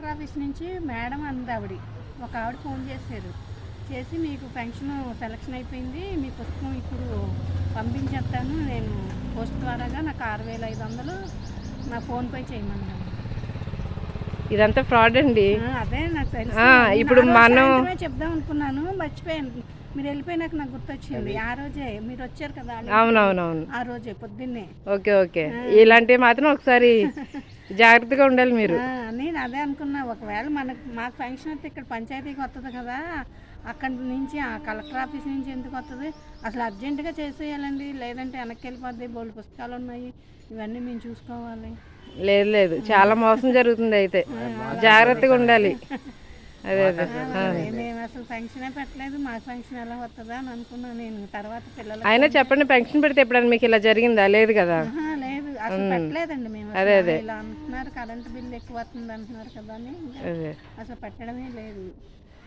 Collector office నుంచి madam అంది ఒక ఆవిడ ఫోన్ చేశారు. చేసి మీకు పెన్షన్ సెలక్షన్ అయిపోయింది, మీ పుస్తకం ఇప్పుడు పంపించేస్తాను నేను పోస్ట్ ద్వారాగా, నాకు 6500 నా ఫోన్పే చేయమన్నాను. ఇదంతా ఫ్రాడ్ అండి. అదే నాకు తెలుసు. ఇప్పుడు మనం చెప్దాం అనుకున్నాను, మర్చిపోయాను. మీరు వెళ్ళిపోయినాక నాకు గుర్తొచ్చింది. ఆ రోజే మీరు వచ్చారు కదా, అవునవునవును, ఆ రోజే పొద్దున్నే. ఓకే ఓకే, ఇలాంటివి మాత్రం ఒకసారి జాగ్రత్తగా ఉండాలి మీరు. నేను అదే అనుకున్నా, ఒకవేళ మాకు ఫంక్షన్ అయితే ఇక్కడ పంచాయతీకి వస్తుంది కదా, అక్కడి నుంచి ఆ కలెక్టర్ ఆఫీస్ నుంచి ఎందుకు వస్తుంది, అసలు అర్జెంటుగా చేసేయాలండి, లేదంటే వెనక్కి వెళ్ళిపోద్ది, బోల్డ్ పుస్తకాలు ఉన్నాయి, ఇవన్నీ మేము చూసుకోవాలి. లేదు లేదు, చాలా మోసం జరుగుతుంది, అయితే జాగ్రత్తగా ఉండాలి. అదే అదే, మేము అసలు ఫంక్షనే పెట్టలేదు, మాకు ఫంక్షన్ ఎలా వస్తుందా అని అనుకున్నాను నేను. తర్వాత పిల్లలు అయినా చెప్పండి, ఫంక్షన్ పెడితే ఎప్పుడన్నా మీకు ఇలా జరిగిందా? లేదు కదా. లేదు, అసలు పెట్టలేదండి మేము. అదే అదే, ఇలా అంటున్నారు కరెంట్ బిల్ ఎక్కువ వస్తుంది అంటున్నారు కదా అని అసలు పెట్టడమే లేదు.